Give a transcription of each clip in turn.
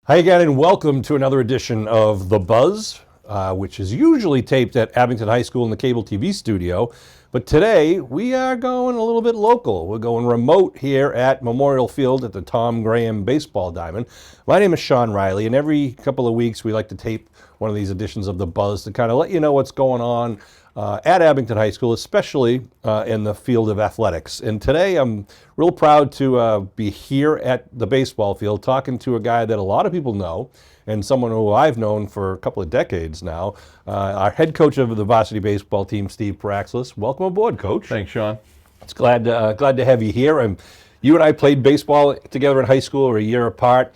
Hi again, and welcome to another edition of The Buzz, which is usually taped at Abington High School in the cable TV studio. But today we are going a little bit local. We're going remote here at Memorial Field at the Tom Graham Baseball Diamond. My name is Shawn Reilly, and every couple of weeks we like to tape one of these editions of The Buzz to kind of let you know what's going on at Abington High School, especially in the field of athletics. And today I'm real proud to be here at the baseball field talking to a guy that a lot of people know and someone who I've known for a couple of decades now, our head coach of the varsity baseball team, Steve Perakslis. Welcome aboard, Coach. Thanks, Shawn. It's glad to have you here. And you and I played baseball together in high school. We're a year apart.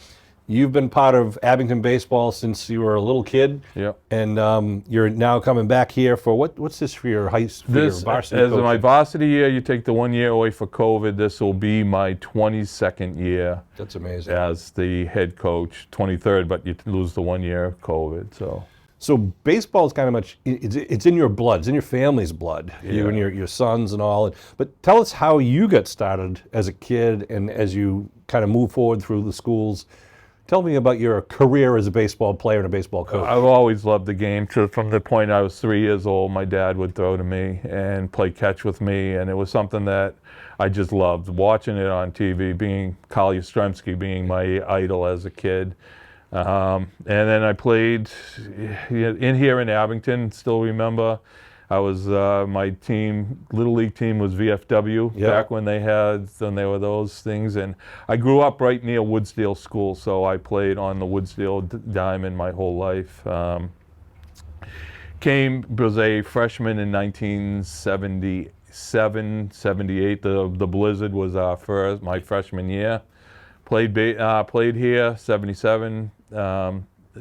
You've been part of Abington baseball since you were a little kid. Yep. And you're now coming back here for what's this for your varsity? As my varsity year, you take the 1 year away for COVID. This will be my 22nd year. That's amazing. As the head coach, 23rd, but you lose the 1 year of COVID. So baseball is kind of much, it's in your blood, it's in your family's blood, Yeah. You and your sons and all. But tell us how you got started as a kid and as you kind of move forward through the schools. Tell me about your career as a baseball player and a baseball coach. I've always loved the game. From the point I was 3 years old, my dad would throw to me and play catch with me, and it was something that I just loved. Watching it on TV, being Carl Yastrzemski being my idol as a kid. And then I played in here in Abington, still remember. I was, my team, Little League team was VFW back when they were those things. And I grew up right near Woodsdale School, so I played on the Woodsdale Diamond my whole life. Was a freshman in 1977, 78. The blizzard was my freshman year. Played here, 77,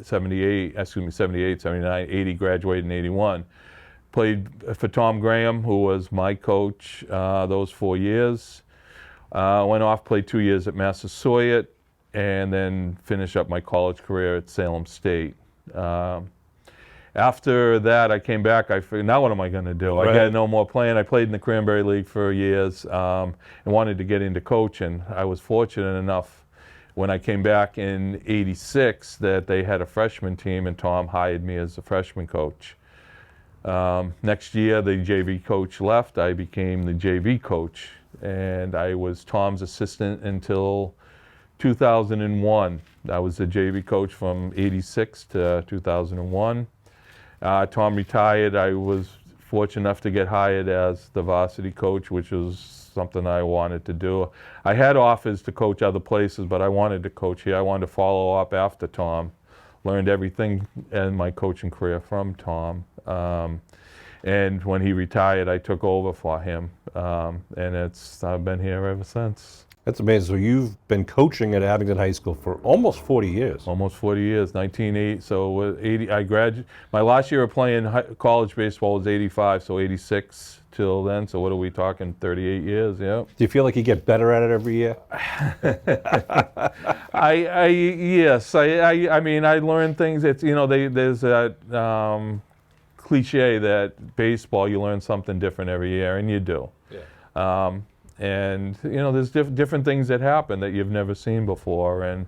78, 79, 80, graduated in 81. Played for Tom Graham, who was my coach those 4 years. Went off, played 2 years at Massasoit, and then finished up my college career at Salem State. After that, I came back. I figured, now what am I going to do? Right. I had no more playing. I played in the Cranberry League for years and wanted to get into coaching. I was fortunate enough when I came back in '86 that they had a freshman team, and Tom hired me as a freshman coach. Next year, the JV coach left. I became the JV coach, and I was Tom's assistant until 2001. I was the JV coach from '86 to 2001. Tom retired. I was fortunate enough to get hired as the varsity coach, which was something I wanted to do. I had offers to coach other places, but I wanted to coach here. I wanted to follow up after Tom. Learned everything in my coaching career from Tom. And when he retired, I took over for him. And I've been here ever since. That's amazing. So you've been coaching at Abington High School for almost 40 years. Almost 40 years, 1980. So 80, I graduated. My last year of playing college baseball was 85, so 86 till then. So what are we talking, 38 years, yeah. Do you feel like you get better at it every year? Yes. I mean, I learn things. It's, there's that cliche that baseball, you learn something different every year, and you do. Yeah. And there's different things that happen that you've never seen before, and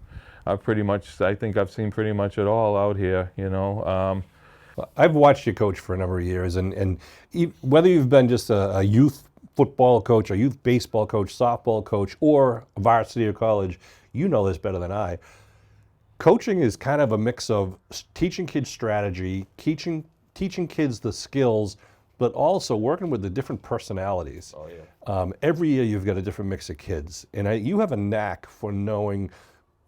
I think I've seen pretty much it all out here. I've watched you coach for a number of years, and whether you've been just a youth football coach, a youth baseball coach, softball coach, or a varsity or college, you know this better than I. Coaching is kind of a mix of teaching kids strategy, teaching kids the skills, but also working with the different personalities. Oh, yeah. Every year you've got a different mix of kids, and you have a knack for knowing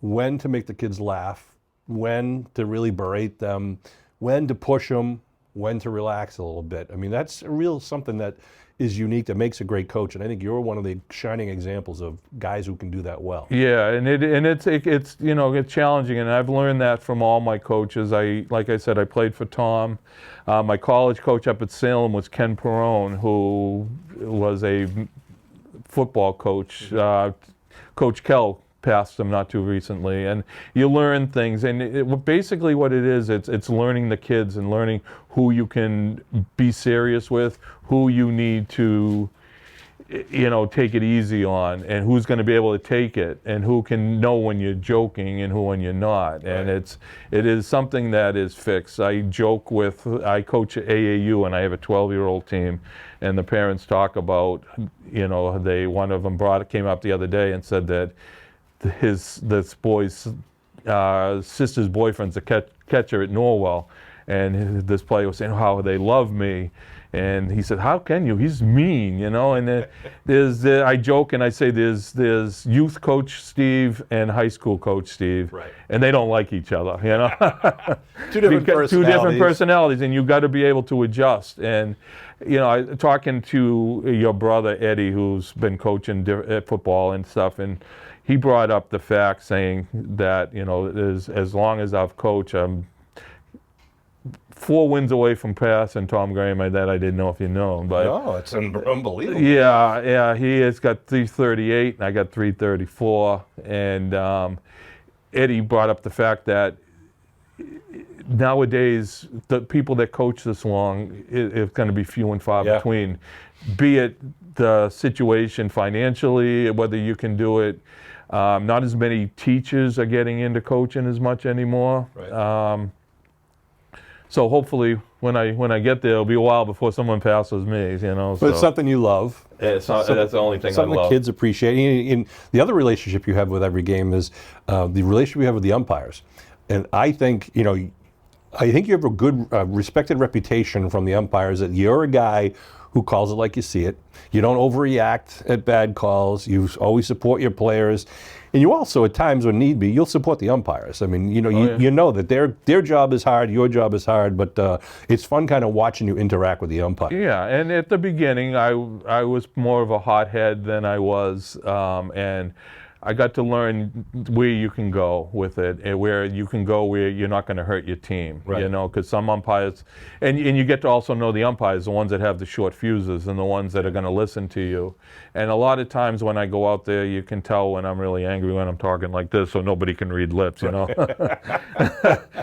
when to make the kids laugh, when to really berate them, when to push them, when to relax a little bit. I mean, that's something that is unique, that makes a great coach, and I think you're one of the shining examples of guys who can do that well. Yeah, and it's it's challenging, and I've learned that from all my coaches. Like I said, I played for Tom. My college coach up at Salem was Ken Perone, who was a football coach. Coach Kell passed him not too recently, and you learn things, and basically what it is, it's learning the kids and learning who you can be serious with, who you need to take it easy on, and who's going to be able to take it, and who can know when you're joking and who when you're not. And it is something that is fixed. I coach at AAU, and I have a 12-year-old team, and the parents talk about, one of them came up the other day and said that this boy's sister's boyfriend's a catcher at Norwell, and this player was saying how they love me. And he said, "How can you? He's mean, And I joke and I say there's youth coach Steve and high school coach Steve, right. And they don't like each other, Two different personalities, and you've got to be able to adjust. And talking to your brother Eddie, who's been coaching football and stuff, and he brought up the fact saying that as long as I've coached, I'm 4 wins away from passing Tom Graham. That I didn't know if you know him, but it's unbelievable. Yeah, he has got 338, and I got 334. And Eddie brought up the fact that nowadays the people that coach this long, it's going to be few and far between. Be it the situation financially, whether you can do it. Not as many teachers are getting into coaching as much anymore. Right. So hopefully, when I get there, it'll be a while before someone passes me. But it's something you love. That's the only thing I something love. the kids appreciate. And the other relationship you have with every game is the relationship you have with the umpires. And I think you have a good, respected reputation from the umpires that you're a guy who calls it like you see it. You don't overreact at bad calls. You always support your players. And you also, at times when need be, you'll support the umpires. I mean, you know that their job is hard, your job is hard, but it's fun kind of watching you interact with the umpire. Yeah, and at the beginning, I was more of a hothead than I was, and I got to learn where you can go with it, and where you can go where you're not going to hurt your team, right. Because some umpires, and you get to also know the umpires, the ones that have the short fuses and the ones that are going to listen to you. And a lot of times when I go out there, you can tell when I'm really angry when I'm talking like this, so nobody can read lips,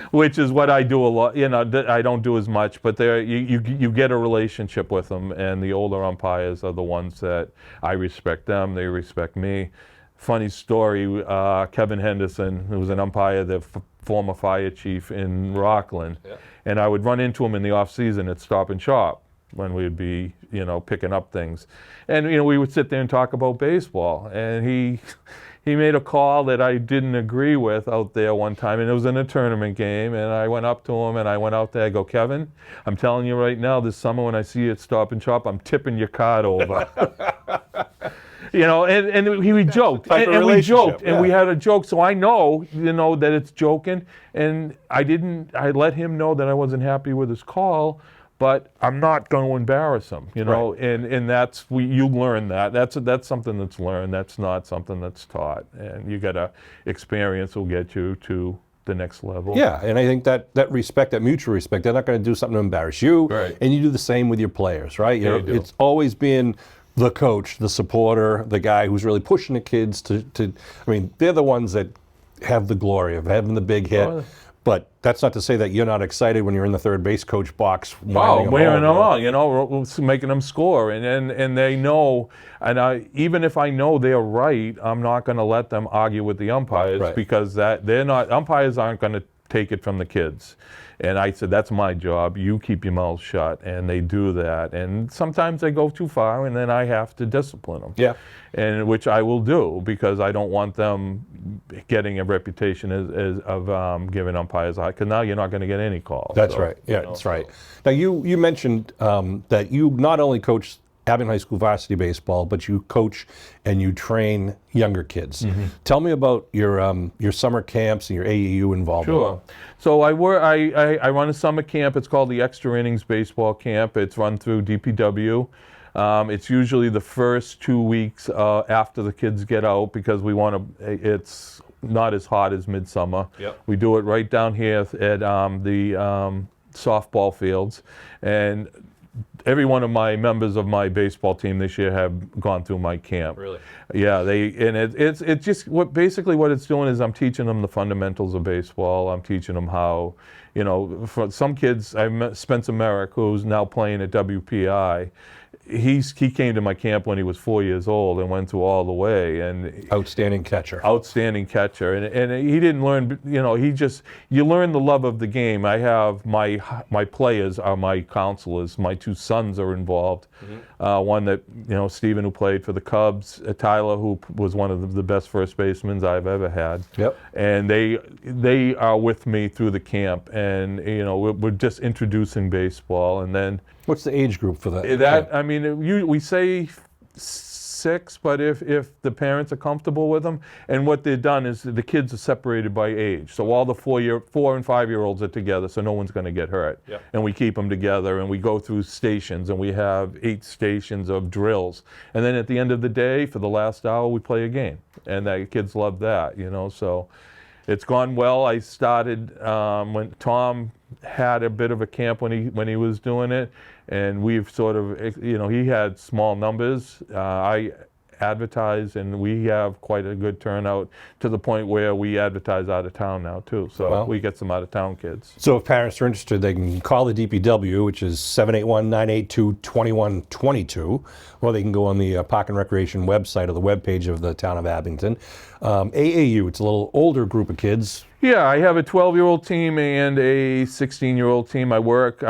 which is what I do a lot. I don't do as much, but you get a relationship with them, and the older umpires are the ones that I respect them, they respect me. Funny story, Kevin Henderson, who was an umpire, the former fire chief in Rockland, and I would run into him in the off season at Stop and Shop when we'd be, picking up things. And, we would sit there and talk about baseball. And he made a call that I didn't agree with out there one time, and it was in a tournament game, and I went up to him and I went out there, I go, "Kevin, I'm telling you right now, this summer when I see you at Stop and Shop, I'm tipping your card over." And we joked, and we joked, and we had a joke. So I know, that it's joking, and I let him know that I wasn't happy with his call, but I'm not going to embarrass him, Right. And you learn that. That's something that's learned. That's not something that's taught, and you got to experience will get you to the next level. Yeah, and I think that respect, that mutual respect, they're not going to do something to embarrass you, right. And you do the same with your players, right? Yeah, you do. It's always been the coach, the supporter, the guy who's really pushing the kids to they're the ones that have the glory of having the big hit. But that's not to say that you're not excited when you're in the third base coach box. Wearing them on, making them score. And they know, and even if I know they're right, I'm not going to let them argue with the umpires, right. Because umpires aren't going to take it from the kids. And I said, that's my job. You keep your mouth shut. And they do that. And sometimes they go too far, and then I have to discipline them. Yeah. And which I will do, because I don't want them getting a reputation of giving umpires because now you're not going to get any calls. That's right. Yeah, that's right. Now you mentioned that you not only coach Abington High School varsity baseball, but you coach and you train younger kids. Mm-hmm. Tell me about your summer camps and your AAU involvement. Sure. So I run a summer camp. It's called the Extra Innings Baseball Camp. It's run through DPW. It's usually the first 2 weeks after the kids get out, because it's not as hot as midsummer. Yep. We do it right down here at the softball fields, and every one of my members of my baseball team this year have gone through my camp. Really? Yeah, it's just basically what it's doing is I'm teaching them the fundamentals of baseball. I'm teaching them how, for some kids, Spencer Merrick, who's now playing at WPI, he came to my camp when he was 4 years old and went through all the way. And Outstanding catcher. Outstanding catcher, and he didn't learn. You learn the love of the game. I have my players are my counselors. My two sons are involved. One that Stephen, who played for the Cubs, Tyler, who was one of the best first basemen I've ever had. Yep. And they are with me through the camp, and we're just introducing baseball, and then. What's the age group for that? I mean, we say 6, but if the parents are comfortable with them, and what they've done is the kids are separated by age. So all the 4 and 5-year-olds are together, so no one's going to get hurt. Yep. And we keep them together, and we go through stations, and we have 8 stations of drills. And then at the end of the day, for the last hour, we play a game, and the kids love that. So it's gone well. I started when Tom had a bit of a camp when he was doing it, and we've sort of, he had small numbers. I advertise, and we have quite a good turnout to the point where we advertise out of town now too. So we get some out of town kids. So if parents are interested, they can call the DPW, which is 781-982-2122, or they can go on the Park and Recreation website or the webpage of the town of Abington. AAU, it's a little older group of kids. Yeah, I have a 12-year-old team and a 16-year-old team. I've worked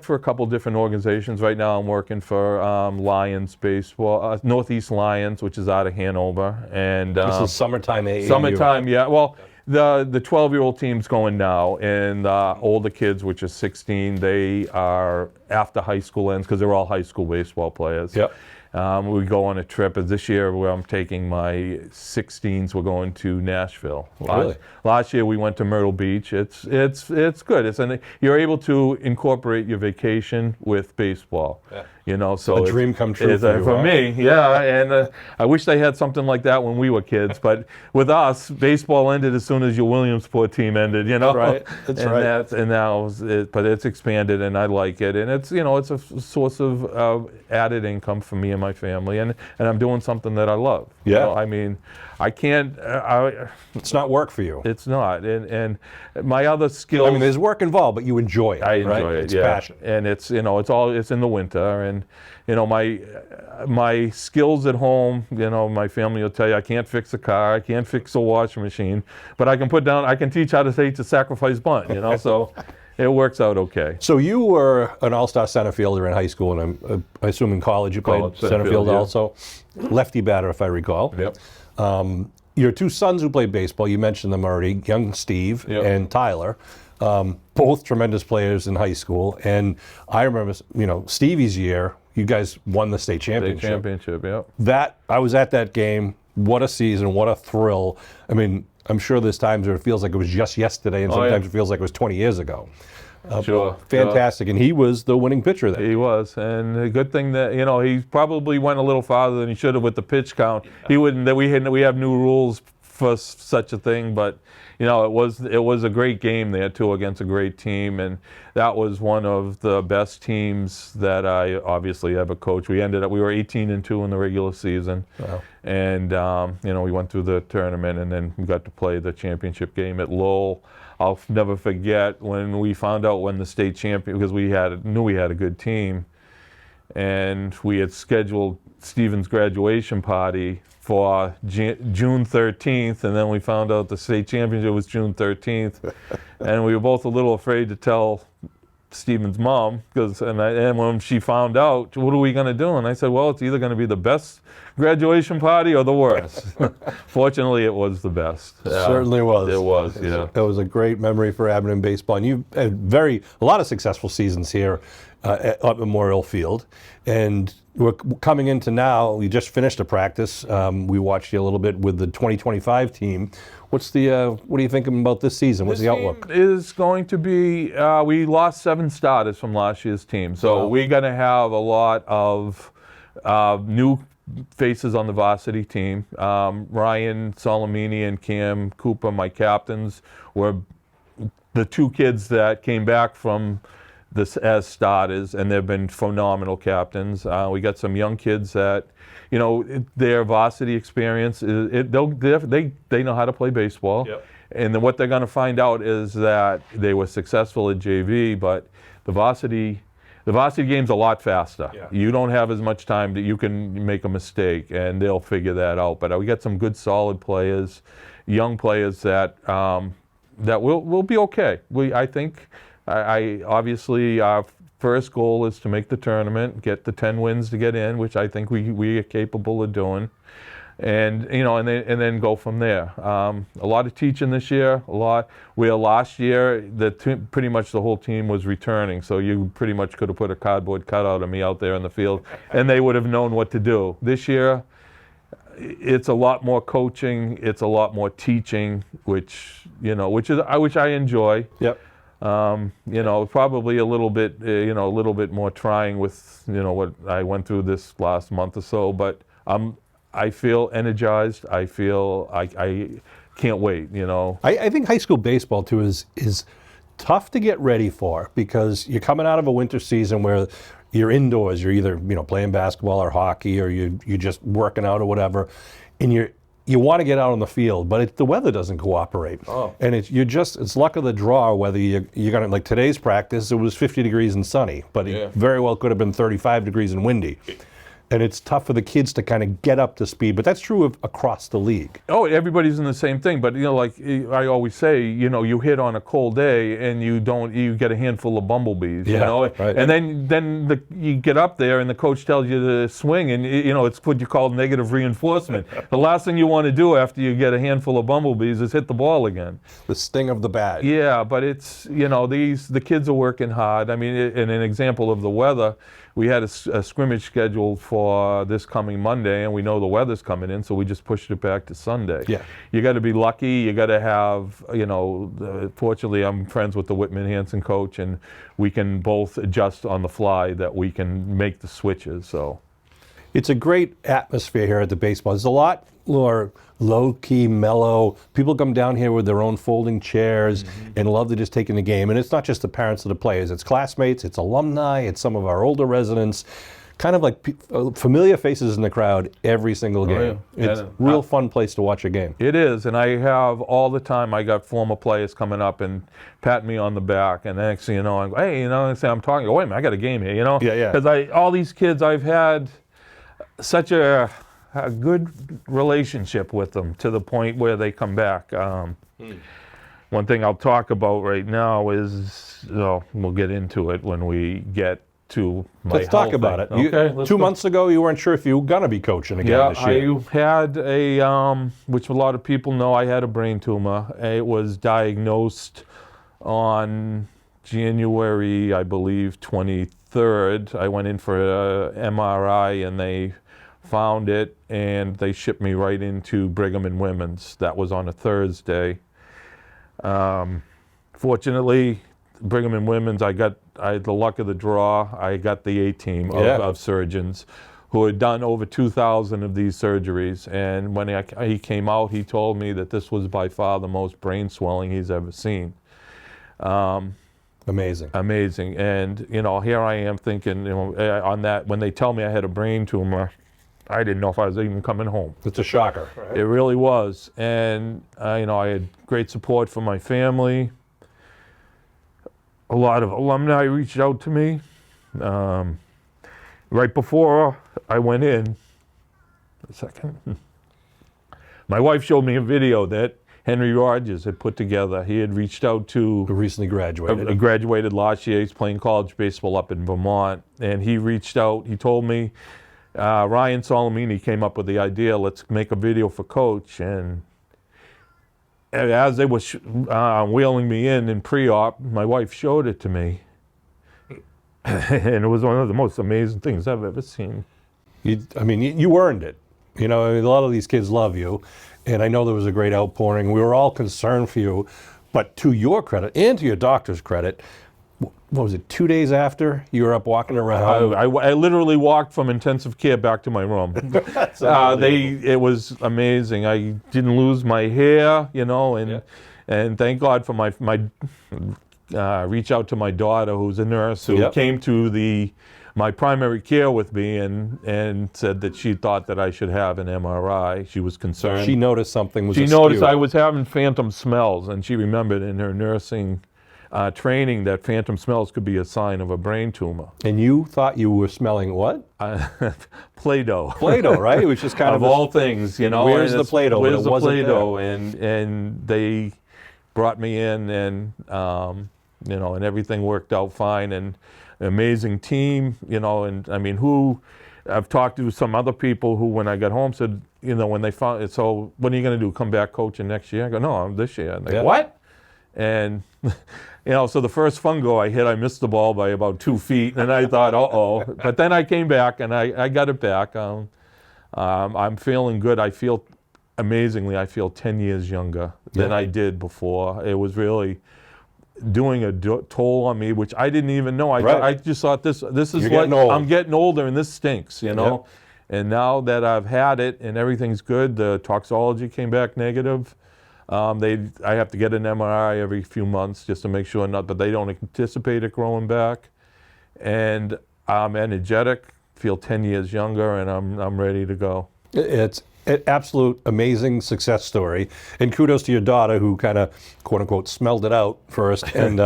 for a couple different organizations. Right now I'm working for Lions Baseball, Northeast Lions, which is out of Hanover. And This is summertime AAU. Summertime, yeah. Well, the 12-year-old team's going now, and the older kids, which are 16, they are after high school ends, because they're all high school baseball players. Yep. We go on a trip. This year, where I'm taking my 16s, we're going to Nashville. Really? Last year we went to Myrtle Beach. It's good. You're able to incorporate your vacation with baseball. Yeah. So a dream come true for me. Yeah, and I wish they had something like that when we were kids. But with us, baseball ended as soon as your Williamsport team ended. Right. That's right. And now, but it's expanded, and I like it, and it's it's a source of added income for me and my family, and I'm doing something that I love. Yeah. I mean, I can't. It's not work for you. It's not, and my other skills. I mean, there's work involved, but you enjoy it. I enjoy it. It's yeah. passion. And it's it's in the winter, and my skills at home. My family will tell you I can't fix a car, I can't fix a washing machine, but I can teach how to sacrifice bunt. So. It works out okay. So you were an all-star center fielder in high school, and I assume in college you played center field yeah. also. Lefty batter, if I recall. Yep. Your two sons who played baseball, you mentioned them already, young Steve and Tyler, both tremendous players in high school. And I remember, Stevie's year, you guys won the state championship. Yeah. I was at that game. What a season, what a thrill. I mean, I'm sure there's times where it feels like it was just yesterday, and sometimes it feels like it was 20 years ago. Sure. Fantastic. And he was the winning pitcher then. He was. And a good thing that, he probably went a little farther than he should have with the pitch count. He wouldn't, we have new rules for such a thing, but, it was a great game there too against a great team. And that was one of the best teams that I obviously ever coached. We were 18-2 in the regular season. Wow. And, we went through the tournament, and then we got to play the championship game at Lowell. I'll never forget when we found out when the state champion, because we knew we had a good team, and we had scheduled Stephen's graduation party for June 13th, and then we found out the state championship was June 13th, and we were both a little afraid to tell Stephen's mom, and when she found out, what are we going to do? And I said, well, it's either going to be the best graduation party or the worst. Fortunately, it was the best. Certainly was. It was, yeah. It was a great memory for Abington baseball, and you've had a lot of successful seasons here at Memorial Field. And we're coming into now, we just finished a practice. We watched you a little bit with the 2025 team. What are you thinking about this season? What's the outlook? This team is going to be, we lost 7 starters from last year's team. So we're going to have a lot of new faces on the varsity team. Ryan Solomini and Cam Cooper, my captains, were the 2 kids that came back from this as starters, and they've been phenomenal captains. We got some young kids that, their varsity experience, they know how to play baseball. Yep. And then what they're going to find out is that they were successful at JV, but the varsity The varsity game's a lot faster. Yeah. You don't have as much time that you can make a mistake, and they'll figure that out. But we got some good, solid players, young players that that will be okay. I think obviously our first goal is to make the tournament, get the 10 wins to get in, which I think we are capable of doing. And and then go from there. A lot of teaching this year. Where last year pretty much the whole team was returning, so you pretty much could have put a cardboard cutout of me out there in the field, and they would have known what to do. This year, it's a lot more coaching. It's a lot more teaching, which I enjoy. Yep. Probably a little bit more trying with what I went through this last month or so, but I feel energized. I feel I can't wait. I think high school baseball too is tough to get ready for, because you're coming out of a winter season where you're indoors. You're either playing basketball or hockey, or you're just working out or whatever, and you want to get out on the field, but the weather doesn't cooperate. Oh. And it's luck of the draw whether you're gonna, like today's practice, it was 50 degrees and sunny, but Yeah. it very well could have been 35 degrees and windy. And it's tough for the kids to kind of get up to speed, but that's true across the league. Oh, everybody's in the same thing, but like I always say, you hit on a cold day and you get a handful of bumblebees, Right. and then you get up there and the coach tells you to swing, and it's what you call negative reinforcement. The last thing you want to do after you get a handful of bumblebees is hit the ball again. The sting of the bat. Yeah, but it's the kids are working hard. I mean, in an example of the weather, we had a scrimmage scheduled for this coming Monday, and we know the weather's coming in, so we just pushed it back to Sunday. Yeah. You got to be lucky. You got to have, fortunately, I'm friends with the Whitman Hansen coach, and we can both adjust on the fly that we can make the switches. So It's a great atmosphere here at the baseball. It's a lot more low-key, mellow. People come down here with their own folding chairs and love to just take in the game. And it's not just the parents of the players. It's classmates, it's alumni, it's some of our older residents. Kind of like familiar faces in the crowd every single game. Yeah. It's a real fun place to watch a game. it is, and I have all the time. I got former players coming up and patting me on the back, and the next thing you know, I go, hey, I say I'm talking. Wait a minute, I got a game here, Yeah, yeah. Because all these kids, I've had such a good relationship with them to the point where they come back. One thing I'll talk about right now is, we'll get into it when we get to my Let's talk health about thing. it. Okay, let's 2 go. months ago, you weren't sure if you were going to be coaching again this year. I had which a lot of people know, I had a brain tumor. It was diagnosed on January, I believe, 23rd. I went in for a MRI, and they found it, and they shipped me right into Brigham and Women's. That was on a Thursday. Fortunately, Brigham and Women's, I had the luck of the draw. I got the A-team of surgeons who had done over 2,000 of these surgeries. And when he came out, he told me that this was by far the most brain swelling he's ever seen. Amazing. Amazing. And, here I am thinking, on that, when they tell me I had a brain tumor, I didn't know if I was even coming home. It's a shocker. Right? It really was. And, I had great support from my family. A lot of alumni reached out to me. Right before I went in, my wife showed me a video that Henry Rogers had put together. He had reached out to... Who recently graduated. Graduated last year. He's playing college baseball up in Vermont. And he reached out. He told me, Ryan Solomini came up with the idea, let's make a video for Coach. And as they were wheeling me in pre-op, my wife showed it to me. And it was one of the most amazing things I've ever seen. You earned it. A lot of these kids love you. And I know there was a great outpouring. We were all concerned for you. But to your credit and to your doctor's credit, what was it, 2 days after you were up walking around? I literally walked from intensive care back to my room. It was amazing. I didn't lose my hair, and thank God for my reach out to my daughter, who's a nurse, who came to my primary care with me and said that she thought that I should have an MRI. She was concerned. She noticed something was She askew. noticed I was having phantom smells, and she remembered in her nursing training that phantom smells could be a sign of a brain tumor. And you thought you were smelling what? Play-Doh. Play-Doh, right? It was just kind of all things, you know. Where's and the Play-Doh? Where's But it the wasn't Play-Doh? And they brought me in, and you know, and everything worked out fine, and an amazing team, you know. And I mean, I've talked to some other people who, when I got home, said, you know, when they found it, so what are you going to do? Come back coaching next year? I go, no, I'm this year. And they go, what? And you know, so the first fungo I hit, I missed the ball by about 2 feet, and I thought, uh-oh. But then I came back, and I got it back. I'm feeling good. I feel, amazingly, I feel 10 years younger than I did before. It was really doing a toll on me, which I didn't even know. I just thought this is what, I'm getting older, and this stinks, you know? Yep. And now that I've had it and everything's good, the toxology came back negative. I have to get an MRI every few months just to make sure but they don't anticipate it growing back. And I'm energetic, feel 10 years younger, and I'm ready to go. It's an absolute amazing success story, and kudos to your daughter, who kind of, quote unquote, smelled it out first, and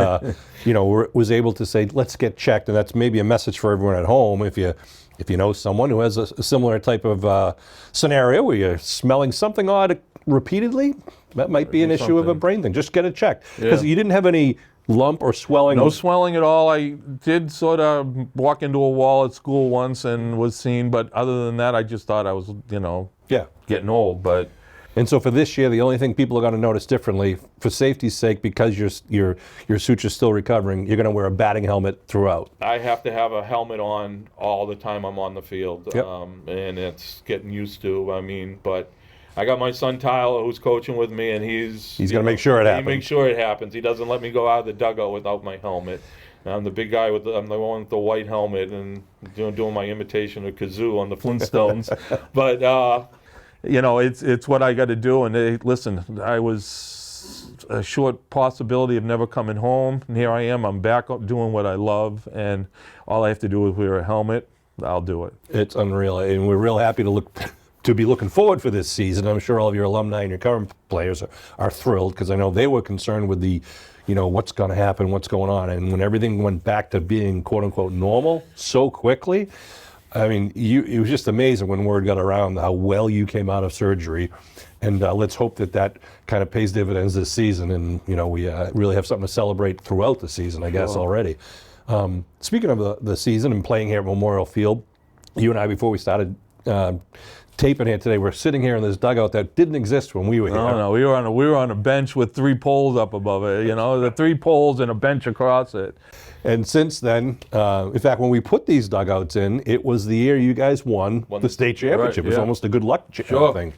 you know, was able to say, let's get checked. And that's maybe a message for everyone at home. If you know someone who has a similar type of scenario where you're smelling something odd repeatedly, that might be an issue of a brain thing. Just get it checked, because you didn't have any lump or swelling. No swelling at all. I did sort of walk into a wall at school once and was seen, but other than that, I just thought I was, you know, getting old. But and so for this year, the only thing people are going to notice differently, for safety's sake, because your suture's still recovering, you're going to wear a batting helmet throughout. I have to have a helmet on all the time I'm on the field, and it's getting used to. I mean, but I got my son Tyler, who's coaching with me, and he's going to make sure it happens. He makes sure it happens. He doesn't let me go out of the dugout without my helmet. And I'm the big guy I'm the one with the white helmet, and doing my imitation of Kazoo on the Flintstones. But you know, it's what I got to do. And listen, I was a short possibility of never coming home, and here I am. I'm back doing what I love, and all I have to do is wear a helmet. I'll do it. It's unreal, and we're real happy to be looking forward for this season. I'm sure all of your alumni and your current players are thrilled, because I know they were concerned with the, you know, what's going to happen, what's going on. And when everything went back to being quote unquote normal so quickly, I mean, it was just amazing when word got around how well you came out of surgery. And let's hope that kind of pays dividends this season. And, you know, we really have something to celebrate throughout the season, I guess, already. Speaking of the season and playing here at Memorial Field, you and I, before we started taping here today, we're sitting here in this dugout that didn't exist when we were here. No, we were on a bench with 3 poles up above it. You know, the 3 poles and a bench across it. And since then, in fact, when we put these dugouts in, it was the year you guys won the state championship. It was almost a good luck thing.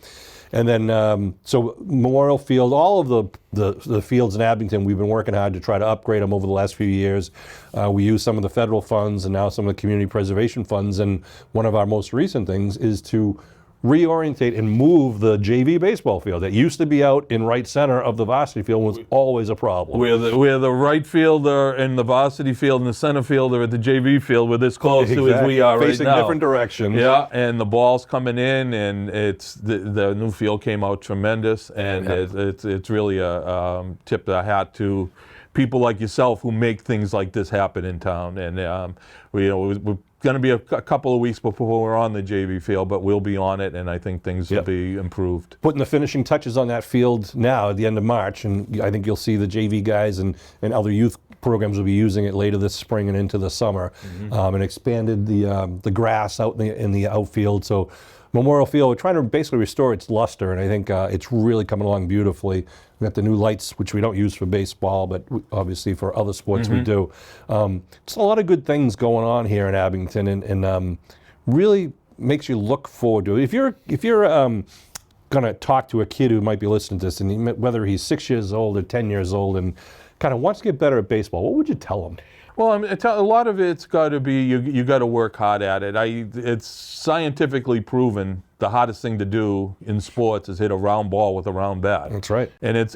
And then, so Memorial Field, all of the fields in Abington, we've been working hard to try to upgrade them over the last few years. We use some of the federal funds and now some of the community preservation funds. And one of our most recent things is to reorientate and move the JV baseball field that used to be out in right center of the varsity field, was always a problem. Where the right fielder and the varsity field and the center fielder at the JV field, we're this close to as we are right now. Facing different directions. Yeah, and the ball's coming in, and it's the new field came out tremendous, and it's really a tip of the hat to people like yourself who make things like this happen in town. And we're going to be a couple of weeks before we're on the JV field, but we'll be on it, and I think things will be improved. Putting the finishing touches on that field now at the end of March, and I think you'll see the JV guys and other youth programs will be using it later this spring and into the summer, and expanded the grass out in the outfield. So Memorial Field, we're trying to basically restore its luster, and I think it's really coming along beautifully. We got the new lights, which we don't use for baseball, but obviously for other sports we do. It's a lot of good things going on here in Abington, and really makes you look forward to it. If you're going to talk to a kid who might be listening to this, and whether he's 6 years old or 10 years old, and kind of wants to get better at baseball, what would you tell him? Well, I mean, a lot of it's got to be you got to work hard at it. It's scientifically proven the hardest thing to do in sports is hit a round ball with a round bat. That's right. And it's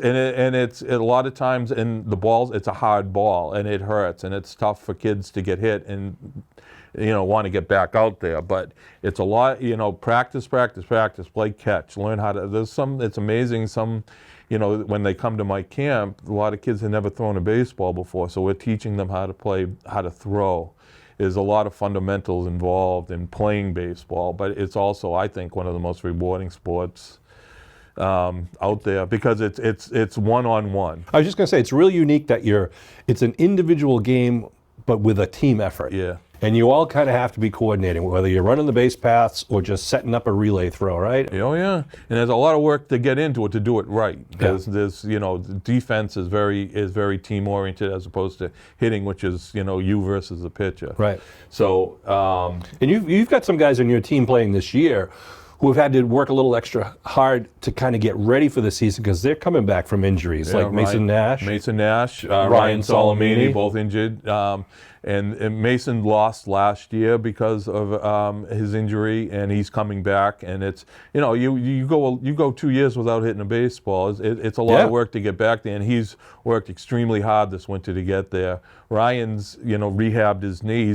a lot of times in the balls, it's a hard ball and it hurts and it's tough for kids to get hit. And want to get back out there. But it's a lot, practice, play catch, learn how to, it's amazing, when they come to my camp, a lot of kids have never thrown a baseball before, so we're teaching them how to throw. There's a lot of fundamentals involved in playing baseball, but it's also, I think, one of the most rewarding sports out there because it's one-on-one. I was just going to say, it's really unique that it's an individual game, but with a team effort. Yeah. And you all kind of have to be coordinating, whether you're running the base paths or just setting up a relay throw, right? Oh yeah, and there's a lot of work to get into it to do it right. There's defense is very team oriented as opposed to hitting, which is you versus the pitcher. Right. So and you've got some guys on your team playing this year who have had to work a little extra hard to kind of get ready for the season because they're coming back from injuries, like Mason Nash, Ryan Solomini, both injured. And Mason lost last year because of his injury, and he's coming back. And it's you go 2 years without hitting a baseball. It's a lot of work to get back there, and he's worked extremely hard this winter to get there. Ryan's rehabbed his knee.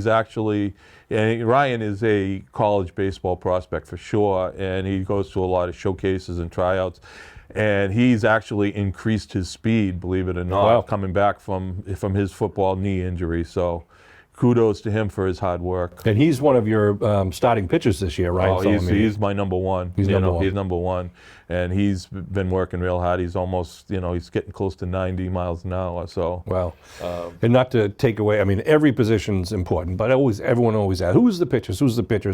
Ryan is a college baseball prospect for sure, and he goes to a lot of showcases and tryouts. And he's actually increased his speed, believe it or not, coming back from his football knee injury. So kudos to him for his hard work. And he's one of your starting pitchers this year, right? He's my number one. He's number one. He's number one. And he's been working real hard. He's almost, he's getting close to 90 miles an hour. So wow. And not to take away, every position's important, but everyone always asks, who's the pitchers?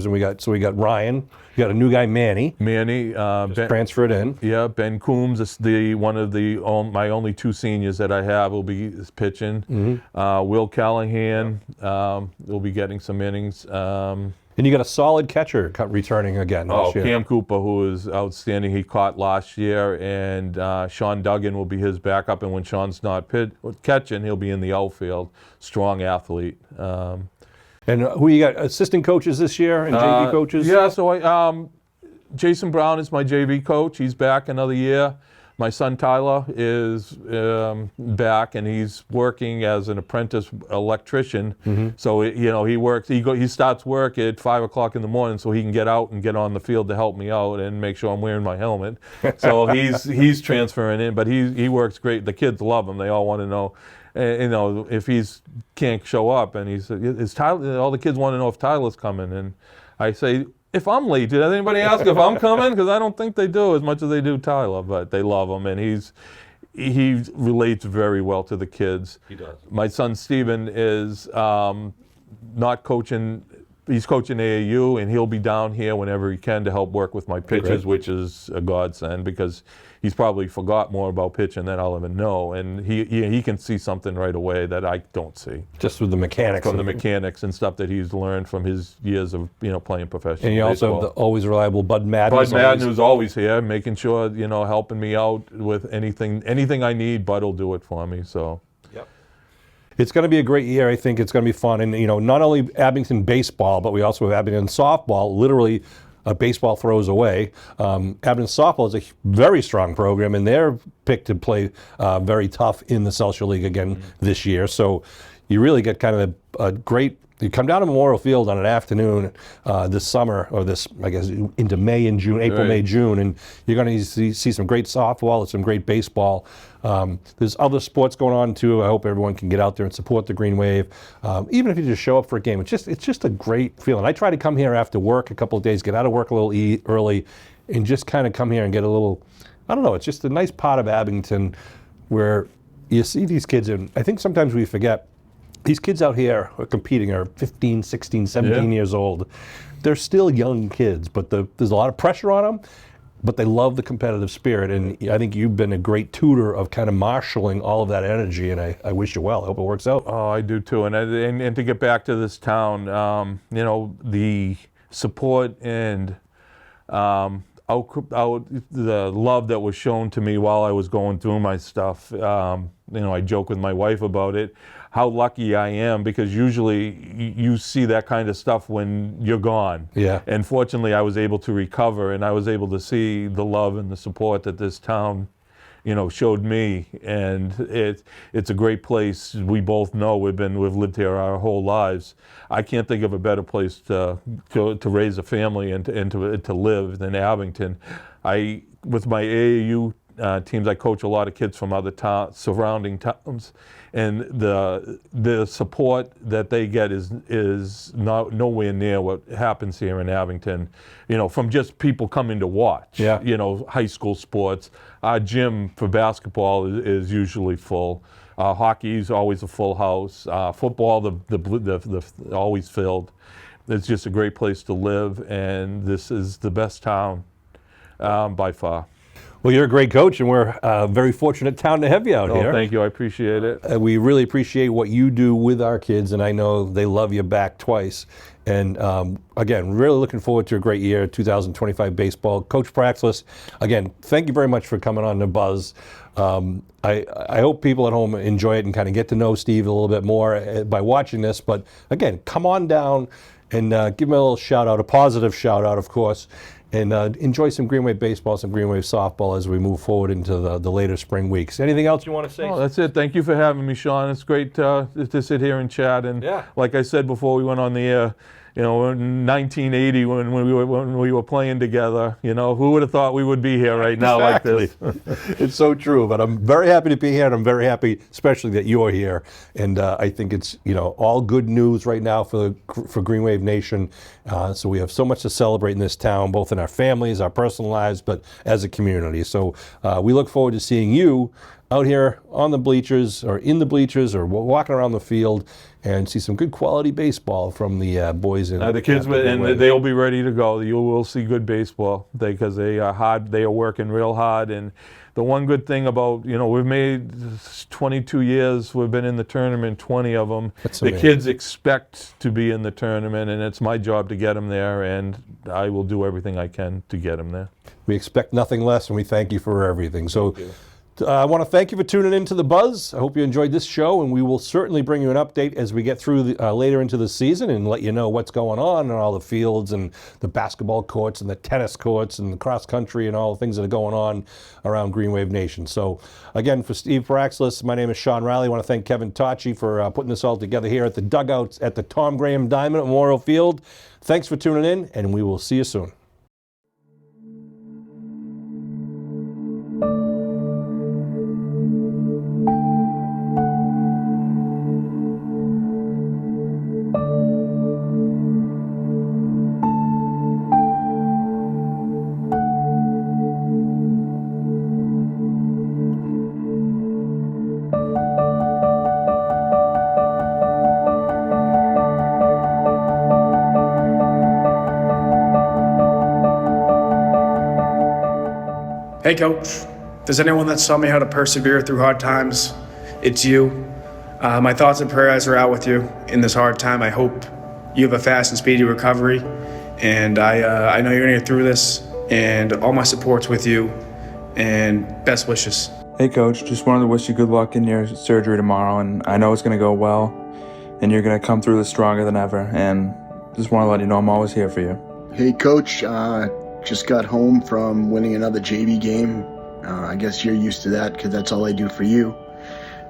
And we got Ryan. You got a new guy, Manny. Transferred in. Yeah, Ben Coombs is one of my only two seniors that I have will be pitching. Mm-hmm. Will Callahan will be getting some innings. And you got a solid catcher returning again this year. Cam Cooper, who is outstanding. He caught last year, and Sean Duggan will be his backup. And when Sean's not catching, he'll be in the outfield. Strong athlete. And who you got? Assistant coaches this year and JV coaches? Yeah, so Jason Brown is my JV coach. He's back another year. My son Tyler is back, and he's working as an apprentice electrician. Mm-hmm. So he works. He starts work at 5 o'clock in the morning, so he can get out and get on the field to help me out and make sure I'm wearing my helmet. So he's transferring in, but he works great. The kids love him. They all want to know, if he's can't show up, and he said, "Is Tyler?" All the kids want to know if Tyler's coming, and I say, if I'm late, did anybody ask if I'm coming? Because I don't think they do as much as they do Tyler, but they love him, and he relates very well to the kids. He does. My son Steven is not coaching. He's coaching AAU, and he'll be down here whenever he can to help work with my pitchers, which is a godsend because he's probably forgot more about pitching than I'll ever know, and he can see something right away that I don't see. Just with the mechanics. From the mechanics and stuff that he's learned from his years of playing professional. And you also have the always reliable Bud Madden. Bud Madden, who's always here, making sure helping me out with anything I need. Bud will do it for me. So. It's going to be a great year. I think it's going to be fun. And, not only Abington baseball, but we also have Abington softball, literally baseball throws away. Abington softball is a very strong program, and they're picked to play very tough in the Social League again this year. So you really get kind of a great. You come down to Memorial Field on an afternoon this summer, or I guess, into May and June, April, May, June, and you're going to see some great softball and some great baseball. There's other sports going on too. I hope everyone can get out there and support the Green Wave. Even if you just show up for a game, it's just a great feeling. I try to come here after work a couple of days, get out of work a little early, and just kind of come here and get a little, I don't know, it's just a nice part of Abington where you see these kids, and I think sometimes we forget, these kids out here are competing are 15, 16, 17 years old. They're still young kids, but there's a lot of pressure on them, but they love the competitive spirit. And I think you've been a great tutor of kind of marshaling all of that energy, and I wish you well. I hope it works out. Oh, I do too. And to get back to this town, the support and the love that was shown to me while I was going through my stuff. I joke with my wife about it, how lucky I am, because usually you see that kind of stuff when you're gone. Yeah. And fortunately, I was able to recover, and I was able to see the love and the support that this town showed me, and it's a great place. We both know we've lived here our whole lives. I can't think of a better place to raise a family and to live than Abington. With my AAU teams, I coach a lot of kids from other surrounding towns, and the support that they get is nowhere near what happens here in Abington. From just people coming to watch. Yeah. High school sports. Our gym for basketball is usually full. Hockey is always a full house. Football, the always filled. It's just a great place to live, and this is the best town by far. Well, you're a great coach, and we're a very fortunate town to have you out here. Oh, thank you. I appreciate it. We really appreciate what you do with our kids, and I know they love you back twice. And again, really looking forward to a great year, 2025 baseball. Coach Perakslis, again, thank you very much for coming on The Buzz. I hope people at home enjoy it and kind of get to know Steve a little bit more by watching this. But again, come on down and give him a little shout out, a positive shout out, of course. And enjoy some Green Wave baseball, some Green Wave softball as we move forward into the later spring weeks. Anything else you want to say? Oh, that's it. Thank you for having me, Shawn. It's great to sit here and chat. And like I said before we went on the air, in 1980 when we were playing together, who would have thought we would be here right now like this? It's so true. But I'm very happy to be here, and I'm very happy, especially that you're here. And I think it's all good news right now for Green Wave Nation. So we have so much to celebrate in this town, both in our families, our personal lives, but as a community. So we look forward to seeing you out here on the bleachers or in the bleachers or walking around the field and see some good quality baseball from the boys. The kids, and they'll be ready to go. You will see good baseball because they are hard. They are working real hard. And the one good thing about, we've made 22 years. We've been in the tournament, 20 of them. The kids expect to be in the tournament, and it's my job to get them there, and I will do everything I can to get them there. We expect nothing less, and we thank you for everything. So. I want to thank you for tuning in to The Buzz. I hope you enjoyed this show, and we will certainly bring you an update as we get through later into the season and let you know what's going on all the fields and the basketball courts and the tennis courts and the cross country and all the things that are going on around Green Wave Nation. So again, for Steve Perakslis, my name is Shawn Reilly. I want to thank Kevin Tocci for putting this all together here at the dugouts at the Tom Graham Diamond at Memorial Field. Thanks for tuning in, and we will see you soon. Hey, Coach. If there's anyone that's taught me how to persevere through hard times, it's you. My thoughts and prayers are out with you in this hard time. I hope you have a fast and speedy recovery, and I know you're going to get through this, and all my support's with you, and best wishes. Hey, Coach. Just wanted to wish you good luck in your surgery tomorrow, and I know it's going to go well, and you're going to come through this stronger than ever, and just want to let you know I'm always here for you. Hey, Coach. Just got home from winning another JV game. I guess you're used to that because that's all I do for you.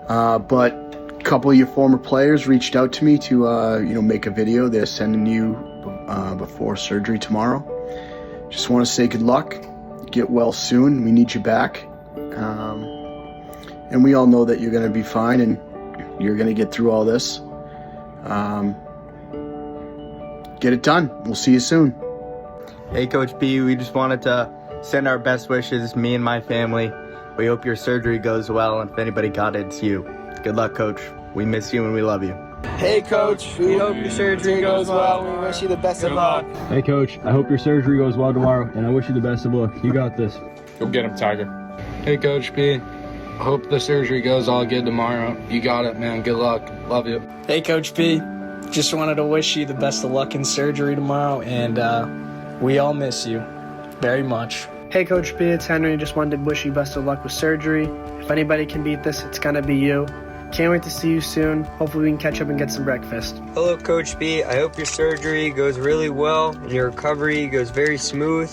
But a couple of your former players reached out to me to, make a video. They're sending you before surgery tomorrow. Just want to say good luck. Get well soon. We need you back. And we all know that you're going to be fine and you're going to get through all this. Get it done. We'll see you soon. Hey, Coach B, we just wanted to send our best wishes, me and my family. We hope your surgery goes well, and if anybody got it, it's you. Good luck, Coach. We miss you and we love you. Hey, Coach, we hope your surgery goes well. We wish you the best of luck. Hey, Coach, I hope your surgery goes well tomorrow, and I wish you the best of luck. You got this. Go get him, Tiger. Hey, Coach B, I hope the surgery goes all good tomorrow. You got it, man. Good luck. Love you. Hey, Coach B, just wanted to wish you the best of luck in surgery tomorrow, and we all miss you very much. Hey, Coach B, it's Henry. Just wanted to wish you best of luck with surgery. If anybody can beat this, it's going to be you. Can't wait to see you soon. Hopefully we can catch up and get some breakfast. Hello, Coach B. I hope your surgery goes really well and your recovery goes very smooth.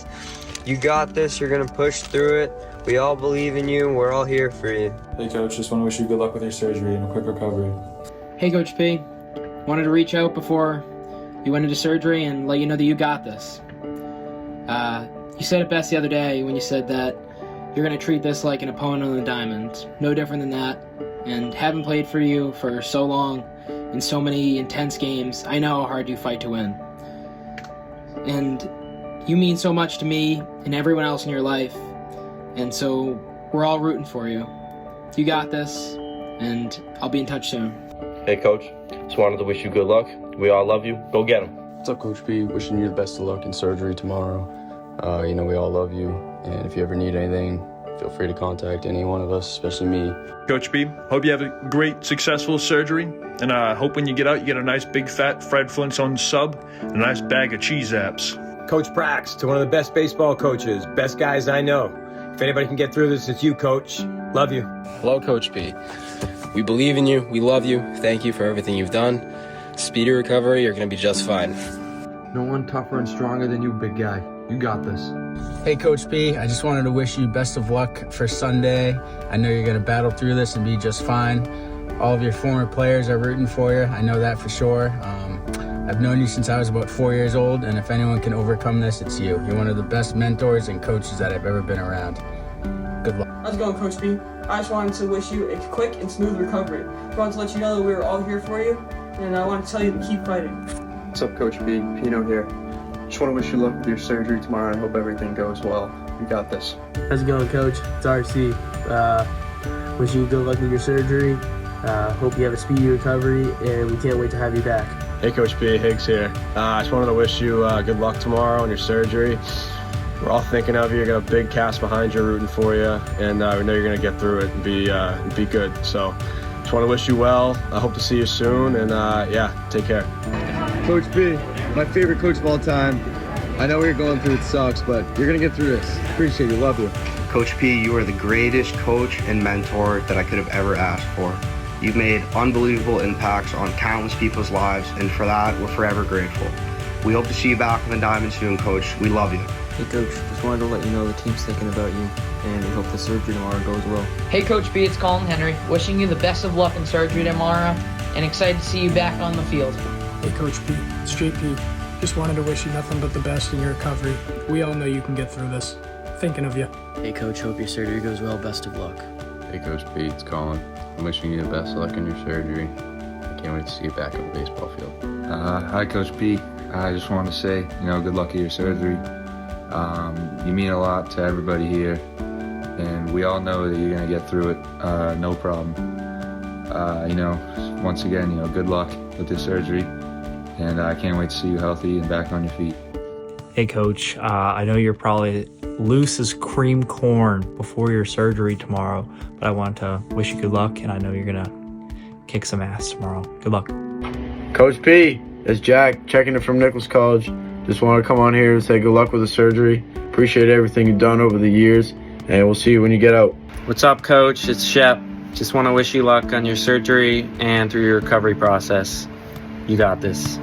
You got this. You're going to push through it. We all believe in you. We're all here for you. Hey, Coach. Just want to wish you good luck with your surgery and a quick recovery. Hey, Coach P. Wanted to reach out before you went into surgery and let you know that you got this. You said it best the other day when you said that you're going to treat this like an opponent on the diamond. No different than that. And having played for you for so long in so many intense games, I know how hard you fight to win. And you mean so much to me and everyone else in your life. And so we're all rooting for you. You got this, and I'll be in touch soon. Hey, Coach. Just wanted to wish you good luck. We all love you. Go get 'em. What's up, Coach P? Wishing you the best of luck in surgery tomorrow. We all love you, and if you ever need anything, feel free to contact any one of us, especially me. Coach B, hope you have a great, successful surgery, and hope when you get out, you get a nice big fat Fred Flintstone sub and a nice bag of cheese apps. Coach Prax, to one of the best baseball coaches, best guys I know. If anybody can get through this, it's you, Coach. Love you. Hello, Coach P. We believe in you. We love you. Thank you for everything you've done. Speedy recovery. You're going to be just fine. No one tougher and stronger than you, big guy. You got this. Hey, Coach P, I just wanted to wish you best of luck for Sunday. I know you're going to battle through this and be just fine. All of your former players are rooting for you. I know that for sure. I've known you since I was about 4 years old, and if anyone can overcome this, it's you. You're one of the best mentors and coaches that I've ever been around. Good luck. How's it going, Coach P? I just wanted to wish you a quick and smooth recovery. I wanted to let you know that we were all here for you, and I want to tell you to keep fighting. What's up, Coach B? Pino here. Just want to wish you luck with your surgery tomorrow, and I hope everything goes well. You got this. How's it going, Coach? It's RC. Wish you good luck with your surgery. Hope you have a speedy recovery, and we can't wait to have you back. Hey, Coach B, Higgs here. I just wanted to wish you good luck tomorrow on your surgery. We're all thinking of you. You got a big cast behind you rooting for you, and we know you're going to get through it and be good. So just want to wish you well. I hope to see you soon, and take care. Coach B, my favorite coach of all time. I know what you're going through, it sucks, but you're going to get through this. Appreciate you, love you. Coach P, you are the greatest coach and mentor that I could have ever asked for. You've made unbelievable impacts on countless people's lives, and for that, we're forever grateful. We hope to see you back in the diamond soon, Coach. We love you. Hey, Coach, just wanted to let you know the team's thinking about you, and we hope the surgery tomorrow goes well. Hey, Coach B, it's Colin Henry. Wishing you the best of luck in surgery tomorrow, and excited to see you back on the field. Hey, Coach P, it's JP. Just wanted to wish you nothing but the best in your recovery. We all know you can get through this. Thinking of you. Hey, Coach, hope your surgery goes well. Best of luck. Hey, Coach P, it's Colin. I'm wishing you the best of luck in your surgery. I can't wait to see you back on the baseball field. Hi, Coach P. I just want to say, good luck at your surgery. You mean a lot to everybody here, and we all know that you're going to get through it, no problem. Once again, good luck with this surgery, and I can't wait to see you healthy and back on your feet. Hey, Coach, I know you're probably loose as cream corn before your surgery tomorrow, but I want to wish you good luck, and I know you're going to kick some ass tomorrow. Good luck. Coach P, it's Jack, checking in from Nichols College. Just wanted to come on here to say good luck with the surgery. Appreciate everything you've done over the years, and we'll see you when you get out. What's up, Coach? It's Shep. Just want to wish you luck on your surgery and through your recovery process. You got this.